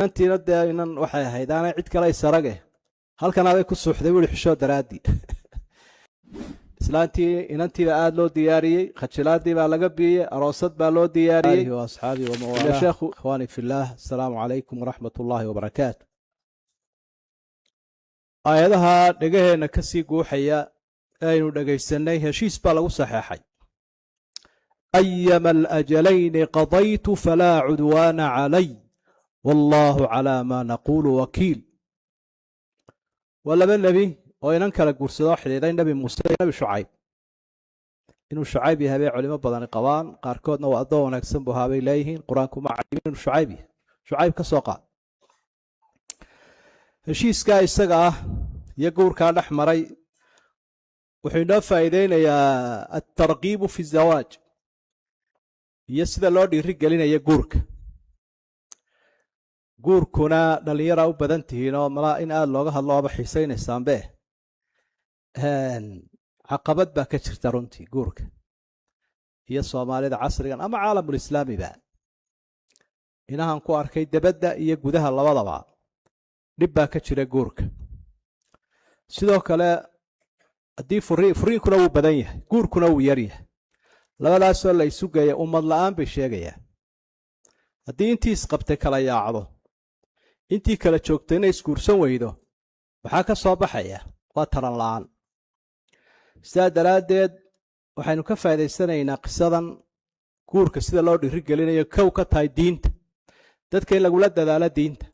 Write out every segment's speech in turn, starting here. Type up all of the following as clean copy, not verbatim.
inantiina dee inan waxay ahayd aanay cid kale isarage halkan aday ku suuxday weli xishoo daraadii islaantii inantiiba aada loo diyaariyey khajilaadii baa laga biyey aroosad baa loo diyaariyey asxaabi wa mawalaa sheekhu ikhwaani fillaah assalaamu calaykum waraxmat ullaahi wabarakaatu aayadaha dhegaheenna ka sii guuxaya ee aynu dhegaysanay heshiis baa lagu saxeexay ayama alajalayni qadaytu falaa cudwaana calay wallaahu calaa maa naquulu wakiil waa laba nebi oo inan kala guursadoo xidhiidhay nebi muuse iyo nebi shucayb inuu shucayb yahay bay culimo badani qabaan qaarkoodna waa addoon wanaagsan buu ahaa bay leeyihiin qur-aankuma calimin inuu shucayb yahay shucayb ka soo qaad heshiiskaa isaga ah iyo guurkaa dhex maray wuxuu inoo faa'iideynayaa altarkiibu fi zawaaj iyo sida loo dhiiri gelinayo guurkuna dhallinyaraa u badan tihiin oo malaa in aada looga hadlo oba xiisaynaysaanbe caqabad baa ka jirta runtii guurka iyo soomaalida casrigan ama caalamulislaamiba inahan ku arkay debadda iyo gudaha labadaba dhib baa ka jira guurka sidoo kale haddii furiinkuna wuu badan yahay guurkuna wuu yar yahay labadaasoo la isu geeya ummad la'aan bay sheegayaan haddii intii isqabtay kala yaacdo intii kala joogtay inay isguursan weydo maxaa ka soo baxaya waa taran la'aan sidaa daraaddeed waxaynu ka faa'idaysanaynaa qisadan guurka sida loo dhiiri gelinayo kow ka tahay diinta dadka in lagula dadaalo diinta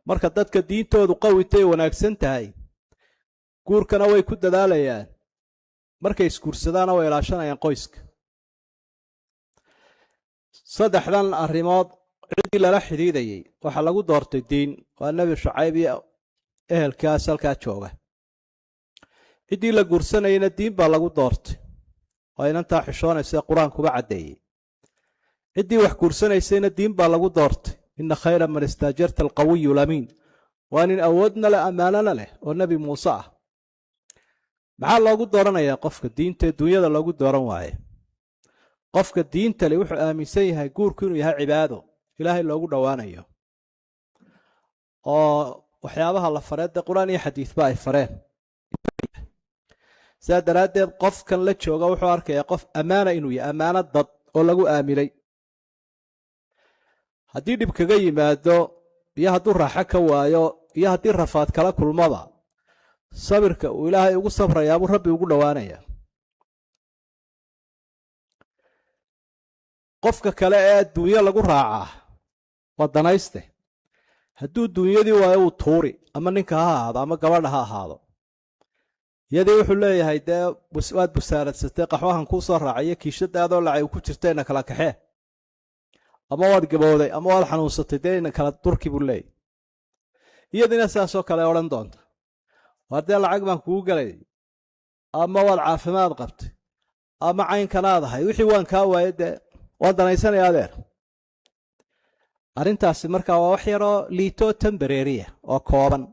marka dadka diintoodu qawitay wanaagsan tahay guurkana way ku dadaalayaan markay isguursadaana way ilaashanayaan qoyska saddexdan arrimood ciddii lala xidhiidayey waxaa lagu doortay diin waa nebi shucayb iyo ehelkaas halkaa jooga ciddii la guursanayeyna diin baa lagu doortay oo inantaa xishoonaysa qur-aankuba caddeeyey ciddii wax guursanaysayna diin baa lagu doortay ina khayra man istaajarta alqawiyu lamiin waa nin awoodna leh ammaanana leh oo nebi muuse ah maxaa loogu dooranayaa qofka diintae duunyada loogu dooran waaye qofka diintale wuxuu aaminsan yahay guurku inuu yahay cibaado ilaahay loogu dhowaanayo oo waxyaabaha la fareen dee qur-aan iyo xadiidba ay fareen sidaa daraaddeed qofkan la jooga wuxuu arkayaa qof ammaana inuu yahay ammaano dad oo lagu aaminay haddii dhib kaga yimaado iyo hadduu raaxo ka waayo iyo haddii rafaad kala kulmaba sabirka uu ilaahay ugu sabrayaabuu rabbi ugu dhowaanayaa qofka kale ee adduunyo lagu raacaa waa danayste hadduu duunyadii waayo uu tuuri ama ninka ha ahaado ama gabadha ha ahaado iyadii wuxuu leeyahay dee waad busaaradsatay qaxwahan kuu soo raacayo kiishadaadoo lacay ku jirta ina kala kaxee ama waad gabowday ama waad xanuunsatay dee ina kala durki buu leeyahy iyadiina sidaasoo kale odhan doonta waar dee lacag baan kugu gelay ama waad caafimaad qabtay ama caynkanaad ahay wixii waan kaa waaye dee waan danaysanaya adeer arrintaasi markaa waa wax yaroo liitoo tambareeriya oo kooban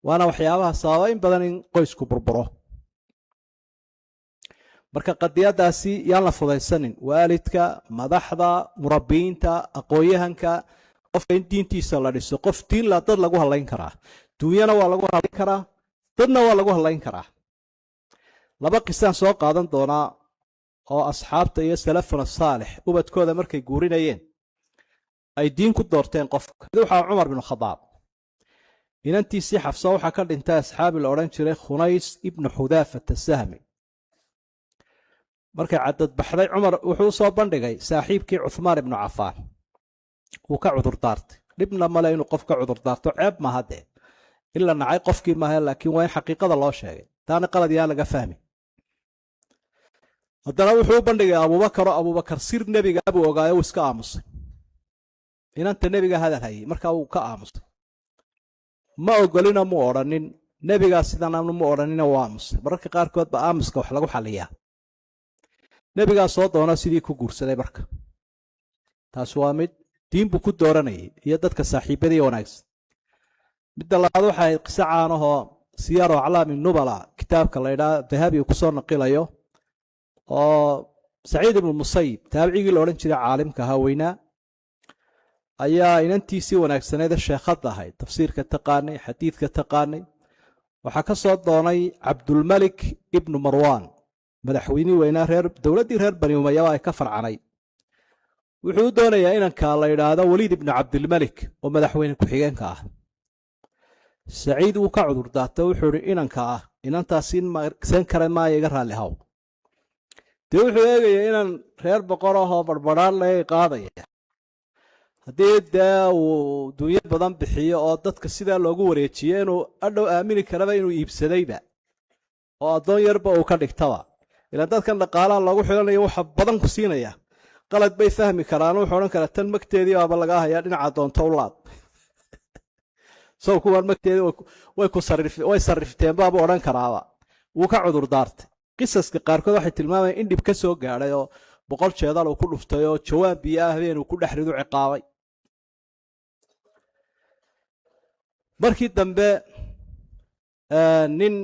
waana waxyaabaha sababa in badan in qoysku burburo marka qadiyadaasi yaan la fudaysanin waalidka madaxda murabbiyiinta aqoon-yahanka qofka in diintiisa la dhiso qof diinla dad lagu hadlayn karaa duunyana waa lagu hadlayn karaa dadna waa lagu hadlayn karaa laba qisaan soo qaadan doonaa oo asxaabta iyo salafuna saalix ubadkooda markay guurinayeen ay diin ku doorteen qofka mid waxaa cumar binu khadaab inantiisii xafso waxaa ka dhintay asxaabi la odhan jiray khunays ibnu xudaafata sahmi markay cadadbaxday cumar wuxuu u soo bandhigay saaxiibkii cuhmaan ibnu cafaan wuu ka cudurdaartay dhibna male inuu qof ka cudurdaarto ceeb maaha dee in la nacay qofkii maaha laakiin waa in xaqiiqada loo sheegay taana qalad yaa laga fahmi haddana wuxuu u bandhigay abuubakar oo abuubakar sir nebigaa buu ogaayo wuu iska aamusay inanta nebiga hadal hayay markaa wuu ka aamusay ma ogolina muu odhanin nebigaa sidan mu odhanina wuu aamusay mararka qaarkood ba aamuska wax lagu xaliyaa nebigaa soo doona sidii ku guursaday marka taas waa mid diin buu ku dooranayay iyo dadka saaxiibadii wanaagsan midda labaad waxay ahayd qiso caanahoo siyaaru aclaami nubala kitaabka la ydhaa dahabi uu ku soo naqilayo oo saciid ibnu musayib taabicigii la odhan jiray caalimka ahaa weynaa ayaa inantiisii wanaagsaneed sheekhada ahayd tafsiirka taqaanay xadiidka taqaanay waxaa ka soo doonay cabdulmalik ibnu marwaan madaxweynihii weynaa dowladdii reer bani umayaba ay ka farcanay wuxuu u doonayaa inanka la yidhaahdo waliid ibnu cabdilmalik oo madaxweyne ku-xigeenka ah saciid wuu ka cudur daatay wuxuu idhi inanka ah inantaasi sen kare maaya iga raalli haw dee wuxuu eegayaa inaan reer boqor ahoo barbadhaan laga qaadaya haddii dee uu dunyo badan bixiyo oo dadka sidaa loogu wareejiyo inuu adhow aamini karaba inuu iibsadayba oo addoon yarba uu ka dhigtaba ilaan dadkan dhaqaalaha loogu xidhanayo waxa badan ku siinaya qalad bay fahmi karaan wuxuu odhan karaa tan magteedii baaba lagaa hayaa dhinaca doonto u laad sow kuwaan magteedii way sarrifteen baabuu odhan karaaba wuu ka cudur daartay qisaska qaarkood waxay tilmaamayaan in dhib ka soo gaadhay oo 100 jeedal uu ku dhuftay oo jawaan biyo ah habeenuu ku dhex ridu ciqaabay markii dambe nin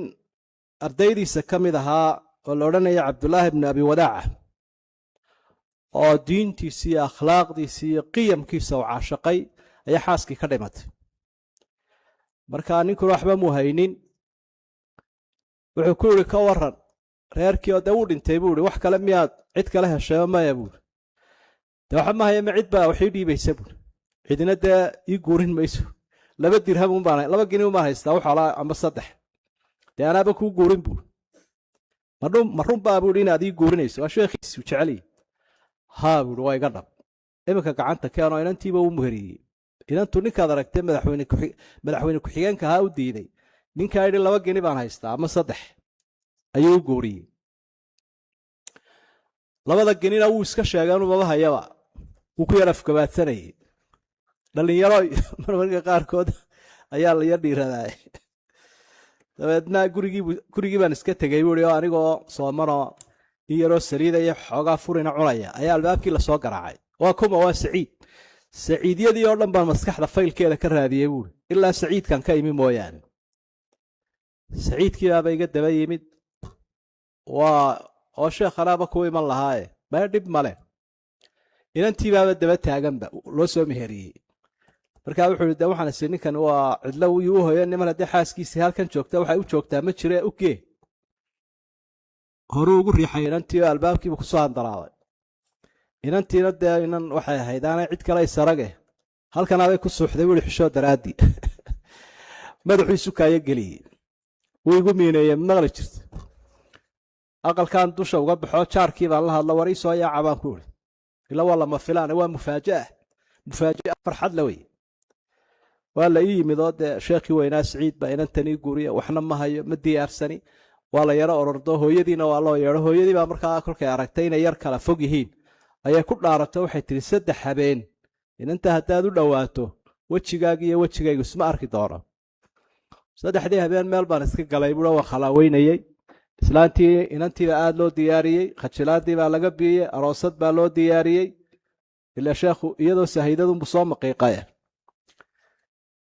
ardaydiisa ka mid ahaa oo la odhanaya cabdullaahi ibnu abi wadaaca oo diintiisii iyo akhlaaqdiisii iyo qiyamkiisa u caashaqay ayaa xaaskii ka dhimatay markaa ninkuna waxba muu haynin wuxuu ku yidhi ka waran reerkii oo dee wuu dhintay buu ihi wax kale miyaad cid kale hesheeba maya buuri dee waxa ma haya ma cid baa waxii dhiibaysa buuri cidina dee ii guurin mayso 2 dirham unbaan 2 gini unbaan haystaa waxoolaa ama 3 dee anaaba kuu guurin buuri ma run baa buuhi inaad ii guurinayso waa sheekhiisu jeceliy haa buuhi waa iga dhab iminka gacanta keenoo inantiiba u muheriyey inantu ninkaad aragtay madaxweyne ku-xigeenka ahaa u diiday ninkaa yidhi 2 gini baan haystaa ama 3 ayuu u guuriyey 2 ginina wuu iska sheegay inuu maba hayaba wuu ku yar afgabaadsanayay dhalinyaro marmarka qaarkood ayaa la yar dhiiradaay dabeedna gurigii baan iska tegay buuhi oo anigoo soomanoo in yaroo saliida iyo xoogaa furina cunaya ayaa albaabkii lasoo garaacay waa kuma waa saciidyadii oo dhan baan maskaxda faylkeeda ka raadiyey buuhi ilaa saciidkan ka imi mooyaane saciidkii baaba iga daba yimid oo sheekhanaaba ku iman lahaaye maya dhib male inantii baaba daba taaganba loo soo meheriyey markaa wuxuu yidhi de waxaan isi ninkan waa cidlo wii u hoyo niman haddii xaaskiisii halkan joogta waxay u joogtaa ma jire u gee horuu ugu riixay inantii oo albaabkiiba ku soo handalaabay inantiina dee inan waxay ahayd aanay cid kale isarage halkanaabay ku suuxday wuli xishoo daraaddii madaxuu isu kaayo geliyey wuu igu miineeyey maqli jirta aqalkan dusha uga baxoo jaarkii baan la hadla war ii soo yaaca baan ku idhi ila waa lama filaane waa mufaaja'a farxad la wey waa la ii yimid oo dee sheekhii weynaa saciid baa inantanii guuriya waxna ma hayo ma diyaarsani waa la yaro orordo hooyadiina waa loo yeedho hooyadii baa markaa kolkay aragtay inay yar kala fog yihiin ayay ku dhaarato waxay tidhi 3 habeen inanta haddaad u dhowaato wejigaagi iyo wejigaygu isma arki doono 3 habeen meel baan iska galay buuha waa khalaaweynayey islaantii inantiiba aad loo diyaariyey khajilaadii baa laga biyey aroosad baa loo diyaariyey ilaa sheekhu iyadoo sahiidadunbu soo maqiiqaya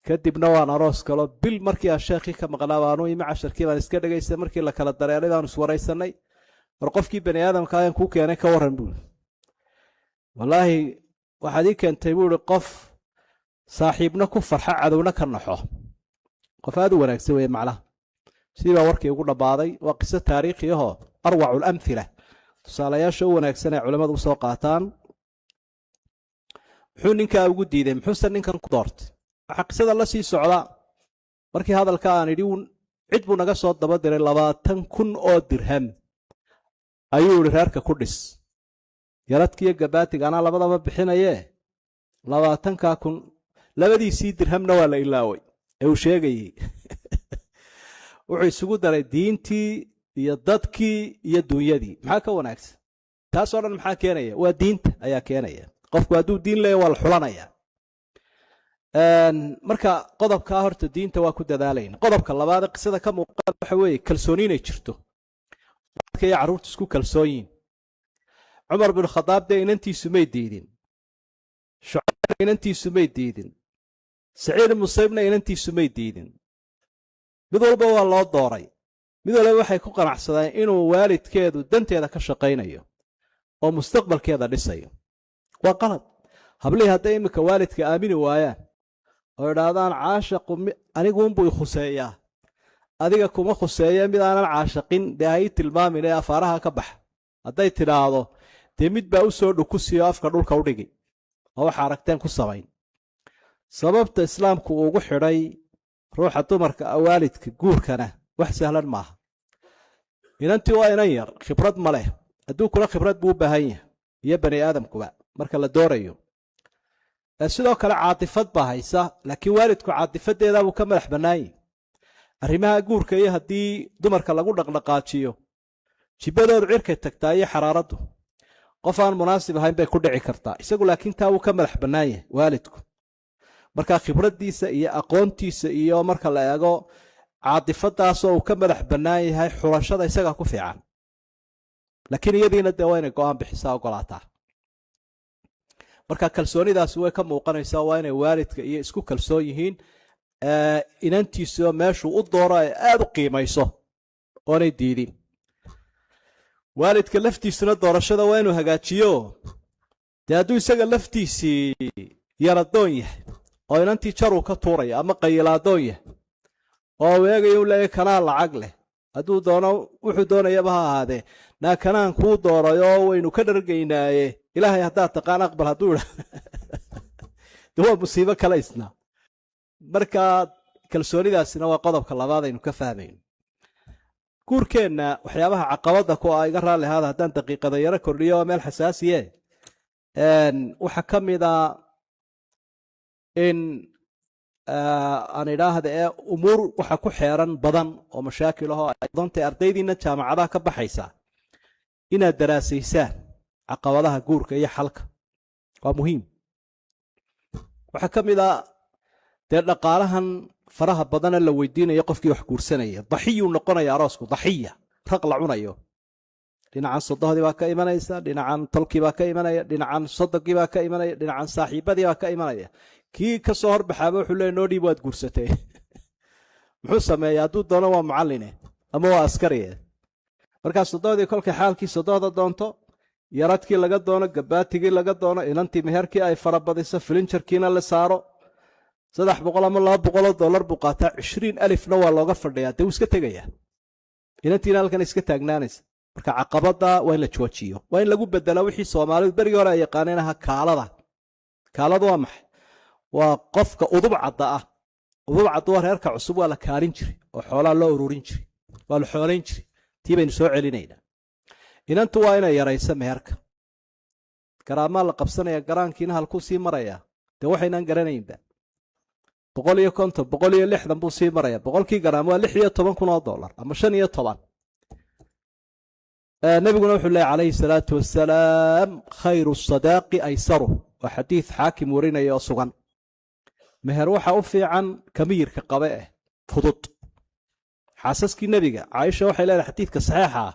kadibna waan aroos galo bil markii aan sheekhii ka maqnaa baanu imi casharkii baan iska dhegaystay markii la kala dareeray baanu iswaraysanay war qofkii bani aadamka ayaan kuu keenay ka warran buuri wallaahi waxaad ii keentay buuhi qof saaxiibna ku farxa cadowna ka naxo qof aad u wanaagsan weeye macnaha sidii baa warkii ugu dhammaaday waa qiso taariikhi ahoo arwacu lamhila tusaalayaasha u wanaagsan ay culimmadu u soo qaataan muxuu ninkaa ugu diiday muxuuse ninkan ku doortay waxaa qisada la sii socda markii hadalka aan idhi cid buu naga soo daba diray 20,000 oo dirham ayuu idhi reerka ku dhis yaradkiiyo gabaatiga anaa labadaba bixinayee 20,000 labadiisii dirhamna waa la ilaaway ee uu sheegayey wuxuu isugu daray diintii iyo dadkii iyo dunyadii maxaa ka wanaagsan taasoo dhan maxaa keenaya waa diinta ayaa keenaya qofku hadduu diin leeyahay waa la xulanaya marka qodobkaa horta diinta waa ku dadaalayna qodobka labaad qisada ka muuqata waxa weeye kalsooni inay jirto dadka iyo carruurtu isku kalsoon yihiin cumar bin khadaab dee inantiisu may diidin shucayb inantiisu may diidin saciid musaybna inantiisu may diidin mid walba waa loo dooray mid walba waxay ku qanacsadeen inuu waalidkeedu danteeda ka shaqaynayo oo mustaqbalkeeda dhisayo waa qalad hablii hadday iminka waalidka aamini waayaan oo idhaahdaan caashaqu aniguunbuu ikhuseeyaa adiga kuma khuseeya mid aanan caashaqin dee ha ii tilmaamin ee afaaraha ka baxa hadday tidhaahdo dee mid baa u soo dhukusiyo afka dhulka u dhigi oo waxa aragteen ku samayn sababta islaamku ugu xidhay ruuxa dumarka waalidka guurkana wax sahlan maaha inantii waa inan yar khibrad ma leh adduunkuna khibrad buu u baahan yahay iyo bani aadamkuba marka la doorayo sidoo kale caatifad baa haysa laakiin waalidku caatifadeedaabuu ka madax bannaanyay arrimaha guurka iyo haddii dumarka lagu dhaqdhaqaajiyo jibbadoodu cirkay tagtaa iyo xaraaraddu qof aan munaasib ahayn bay ku dhici kartaa isagu laakiin taa wuu ka madax bannaan yahay waalidku marka khibraddiisa iyo aqoontiisa iyo marka la eego caatifadaasoo uu ka madax bannaan yahay xulashada isagaa ku fiican laakiin iyadiina dee waa inay go-aan bixisaa ogolaataa marka kalsoonidaasi way ka muuqanaysaa waa inay waalidka iyo isku kalsoon yihiin inantiisoo meeshuu u dooro ay aada u qiimayso oonay diidin waalidka laftiisuna doorashada waa inuu hagaajiyo dee hadduu isaga laftiisii yaradoon yahay oo inantii jaruu ka tuuraya ama qayilaadoon yahay oo weegaya u leeyahy kanaan lacag leh hadduu doono wuxuu doonayaba ha ahaadee naa kanaan kuu doorayoo waynu ka dhargaynaaye ilaahay haddaad taqaan aqbal hadduu idha de waa musiibo kale isna marka kalsoonidaasina waa qodobka labaad aynu ka fahmayno guurkeenna waxyaabaha caqabadda ku ah iga raalli ahaada haddaan daqiiqada yaro kordhiyo waa meel xasaasiye waxaa ka mid a in aan idhaahda umuur waxa ku xeeran badan oo mashaakil ahoo ay doontahay ardaydiina jaamacadaha ka baxaysaa inaad daraasaysaan caqabadaha guurka iyo xalka waa muhiim waxaa ka mid a dee dhaqaalahan faraha badana la weydiinayo qofkii wax guursanaya daxiyuu noqonaya aroosku daxiya raq la cunayo dhinacan sodohdii baa ka imanaysa dhinacan tolkii baa ka imanaya dhinacan sodogii baa ka imanaya dhinacan saaxiibadii baa ka imanaya kii ka soo horbaxaaba wuxuu leeyahy noo dhiib waad guursatay muxuu sameeya hadduu doono waa mucalline ama waa askariye markaa sodohdii kolkay xaalkii sodohda doonto yaradkii laga doono gabaatigii laga doono inantii meherkii ay farabadiso filinjarkiina la saaro 300 ama $200 buu qaataa 20,000na waa looga fadhiyaa dee wuu iska tegayaa inantiina halkan iska taagnaanaysa marka caqabada waa in la joojiyo waa in lagu bedela wixii Soomaalidu berigi hore ay yaqaaneen kaalada waa maxay waa qofka udub cadda ah udub cadda waa reerka cusub waa la kaalin jiray oo xoolaha loo ururin jiray waa la xoolayn jiray tii baynu soo celinaynaa inantu waa inay yarayso meherka garaamaa la qabsanaya garaankiina halkuu sii maraya dee waxaynaan garanaynba $150 $160 buu sii maraya boqolkii garaam waa $16,000 ama 15 nabiguna wuxuu leeyahay calayhi salaatu wasalaam khayru sadaaqi aysaru waa xadiid xaakim warinaya oo sugan meher waxa u fiican kamiyirka qabe fudud xaasaskii nabiga Caaisha waxay leedahay xadiidka saxiixa ah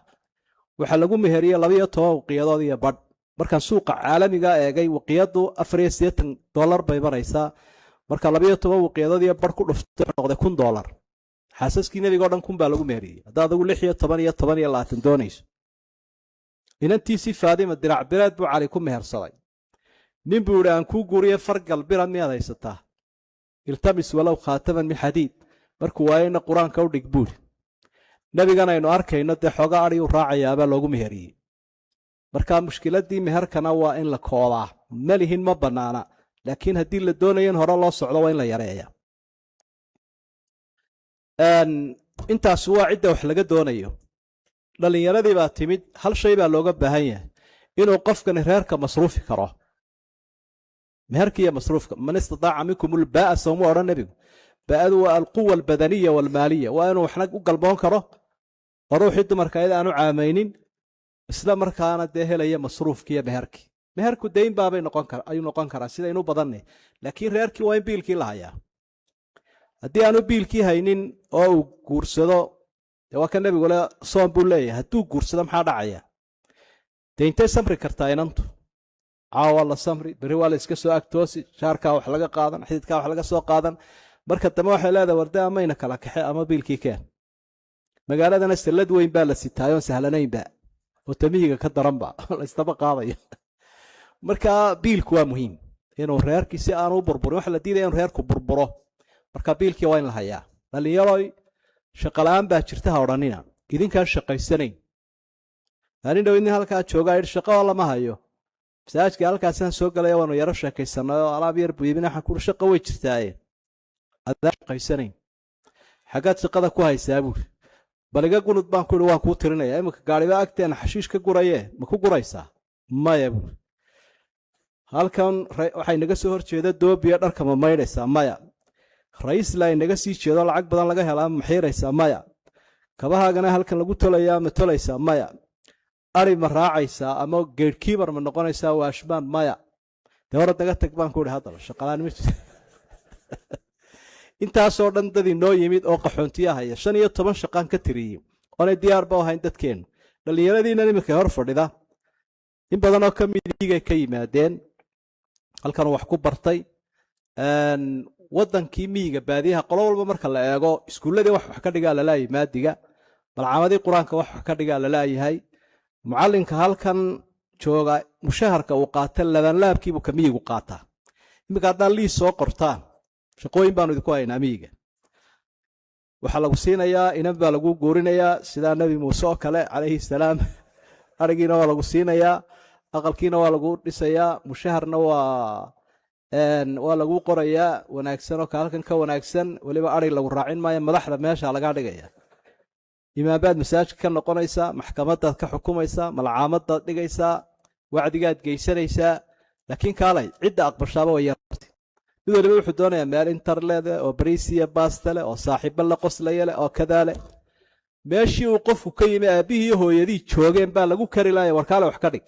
waxa lagu meheriyay 12 waqiyadood iyo badh markaan suuqa caalamiga eegay waqiyadu $84 bay maraysaa marka 12 waqiyadood iyo badh ku dhuftay noqday $1,000 xaasaskii nabiga oo dhan kun baa lagu meheriyay hadaa adigu 16 iyo 10 iyo 20 doonayso inantiisii Faadima dirac bireed buu cali ku mehersaday nin buu aan ku guuriye fargal birad miyaad haysataa iltamis walaw khaataman min xadiid markuu waayna quraanka u dhig buur nabigana aynu arkayno dee xoga ari u raacayaaba loogu meheriyay marka mushkiladii meherkana waa in la koobaa malihin ma banaana laakiin haddii la doonayo in hore loo socdo waa in la yareeyaa intaas waa cidda wax laga doonayo dhalinyaradii baa timid hal shay baa looga baahan yahay inuu qofkani reerka masruufi karo meherkiiyo masruufka man istitaaca minkum ulbaa'a sawmu odhan nebigu baa'adu waa alquwa albadaniya waalmaaliya waa inuu waxna u galboon karo oo ruuxii dumarka ayada aanu caamaynin isla markaana dee helaya masruufkiiyo meherkii meherku deyn baabay ayuu noqon karaa sidaynu badannay laakiin reerkii waa in biilkii la hayaa haddii aanu biilkii haynin oo uu guursado dee waa ka nebigu le soon buu leeyahay hadduu guursado maxaa dhacaya dee intay samri kartaa inantu caawa la samri beri waa la iska soo agtoosi shaarkaa wax laga qaadan xididkaa wax laga soo qaadan marka dambe waxay leedahay warde amayna kala kaxe ama biilkii keen magaaladana sallad weyn baa la sitaayoon sahlanaynba oo tamiyiga ka daranba la istaba qaadaya marka biilku waa muhiim inuu reerkiisi aanu burburin wax la diidaya inuu reerku burburo marka biilkii waa in la hayaa dhalinyaro shaqo la'aan baa jirta ha odhanina idinkaan shaqaysanayn maalin dhow idin halkaa joogaa idhi shaqo lama hayo masaajidka halkaasaan soo galaya waanu yaro sheekaysanay oo alaab yar buibina waxaan kuhi shaqo way jirtaaye adaan shaqaysanayn xaggaad shaqada ku haysaa buuri bal iga gunud baan ku idhi waan kuu tirinaya iminka gaadhibaa agteena xashiish ka guraye ma ku guraysaa maya buuri halkan waxay naga soo hor jeeda doobiya dharka ma maydhaysaa maya ra'iisla inaga sii jeedo lacag badan laga helaa ma xiiraysaa maya kabahaagana halkan lagu tolayaa ma tolaysaa maya ari ma raacaysaa ama geedhkiibar ma noqonaysaa waashmaan maya dee hore daga tag baan ku idhi haddaba shaqalaan ma jirto intaasoo dhan dad inoo yimid oo qaxoontiya haya 15 shaqaan ka tiriyey oonay diyaarba u ahayn dadkeennu dhallinyaradiina iminka hor fadhida in badan oo ka midigay ka yimaadeen halkan wax ku bartay waddankii miyiga baadiyaha qolo walba marka la eego iskuulladii wax ka dhigaa lalaayahay maadiga malcaamadii qur-aanka wax ka dhigaa lalaayahay mucallinka halkan jooga mushaharka uu qaata labanlaabkiibuu ka miyigu qaataa iminka haddaan liis soo qortaan shaqooyin baanu idinku haynaa miyiga waxaa lagu siinayaa inan baa lagu guurinayaa sidaa nebi muuse oo kale calayhi salaam arigiina waa lagu siinayaa aqalkiina waa lagu dhisayaa mushaharna waa lagu qorayaa wanaagsan oo ka halkan ka wanaagsan weliba arig lagu raacin maayo madaxda meesha laga dhigaya imaambaad masaajidka ka noqonaysaa maxkamadaad ka xukumaysaa malcaamadaad dhigaysaa wacdigaad geysanaysaa laakiin kaalay cidda aqbashaaba way yartay mid waliba wuxuu doonayaa meel internet oo bariisiya baasta leh oo saaxiibo la qoslaya leh oo kadaa leh meeshii uu qofku ka yimi aabbihii iyo hooyadii joogeen baa lagu kari laaya warkaale wax ka dhig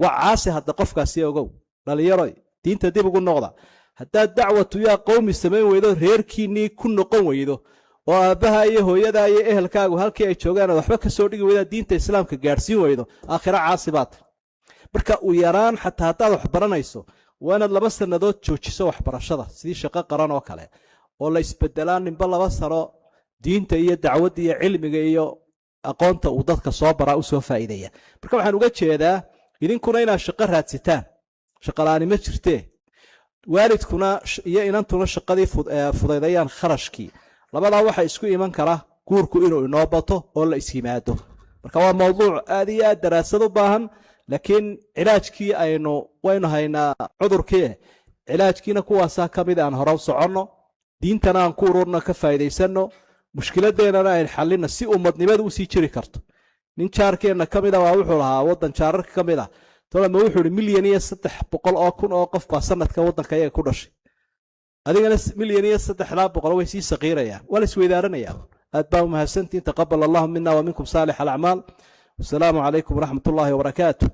waa caasi hadda qofkaasi ogow dhallinyaroy diinta dib ugu noqda haddaad dacwatu yaa qowmi samayn weydo reerkiinnii ku noqon weydo oo aabbaha iyo hooyadaa iyo ehelkaagu halkii ay joogaan waxba ka soo dhigi weydaa diinta islaamka gaadhsiin weydo aakhiro caasi baad marka u yaraan xataa haddaad wax baranayso waa inaad 2 sannadood joojiso waxbarashada sidii shaqo qaran oo kale oo la isbedelaan ninba 2 sano diinta iyo dacwadda iyo cilmiga iyo aqoonta uu dadka soo baraa u soo faa'iideeya marka waxaan uga jeedaa idinkuna inaad shaqo raadsataan shaqo la'aani ma jirtee waalidkuna iyo inantuna shaqadii fudaydayaan kharashkii labadaa waxaa isku iman kara guurku inuu inoo bato oo la isyimaado marka waa mawduuc aad iyo aad daraasad u baahan laakiin cilaajkii waynu haynaa cudurkii cilaajkiina kuwaasaa ka mid aan hore u soconno diintana aan ku ururno ka faa'iidaysanno mushkiladeennana ayn xallina si ummadnimadu u sii jiri karto nin jaarkeenna ka mid ah waa wuxuu lahaa waddan jaararka ka mid ah tolama wuxuu ihi 1,300,000 oo qof baa sanadka waddanka ayaga ku dhashay adigana 1,300,000 way sii saqiirayaan waa la isweydaaranayaa aad baa umahadsantiin taqabbal allahu minna wa minkum saalix alacmaal wasalaamu calaykum waraxmat ullaahi wabarakaatu